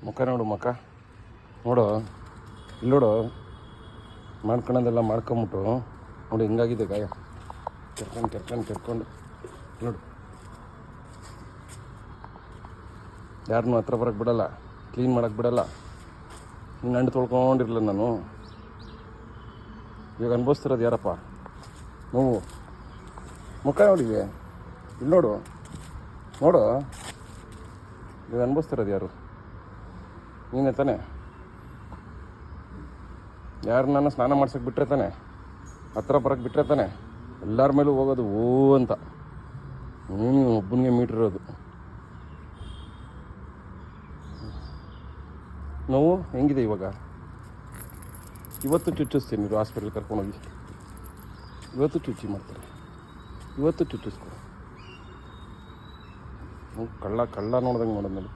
ಮುಖ ನೋಡು, ಮುಖ ನೋಡು, ಇಲ್ಲೋಡು. ಮಾಡ್ಕೊಳೋದೆಲ್ಲ ಮಾಡ್ಕೊಂಬಿಟ್ಟು ನೋಡಿ ಹಿಂಗಾಗಿದೆ ಗಾಯ. ಕೆರ್ಕೊಂಡು ನೋಡು. ಯಾರನ್ನೂ ಹತ್ರ ಬರೋಕ್ಕೆ ಬಿಡಲ್ಲ, ಕ್ಲೀನ್ ಮಾಡೋಕ್ಕೆ ಬಿಡಲ್ಲ. ಇನ್ನು ಹಣ್ಣು ತೊಳ್ಕೊಂಡಿರಲಿಲ್ಲ ನಾನು. ಇವಾಗ ಅನುಭವಿಸ್ತಿರೋದು ಯಾರಪ್ಪ? ನೋವು. ಮುಖ ನೋಡಿವೆ, ಇಲ್ಲಿ ನೋಡು ನೋಡು. ಇವಾಗ ಅನುಭವಿಸ್ತಿರೋದು ಯಾರು? ನೀನೇ ತಾನೆ. ಯಾರು ನಾನು ಸ್ನಾನ ಮಾಡ್ಸೋಕ್ಕೆ ಬಿಟ್ಟರೆ ತಾನೆ, ಹತ್ರ ಬರೋಕ್ಕೆ ಬಿಟ್ಟರೆ ತಾನೆ ಎಲ್ಲರ ಮೇಲೂ ಹೋಗೋದು ಓ ಅಂತ. ಒಬ್ಬನಿಗೆ ಮೀಟಿರೋದು ನೋವು ಹೆಂಗಿದೆ ಇವಾಗ? ಇವತ್ತು ಚುಚ್ಚಿಸ್ತೀನಿ, ಇದು ಹಾಸ್ಪಿಟ್ಲ್ ಕರ್ಕೊಂಡೋಗಿ. ಇವತ್ತು ಚುಚ್ಚಿ ಮಾಡ್ತಾರೆ, ಇವತ್ತು ಚುಚ್ಚಿಸ್ಕೊ. ಕಳ್ಳ ನೋಡ್ದಂಗೆ ನೋಡೋದ್ಮೇಲೆ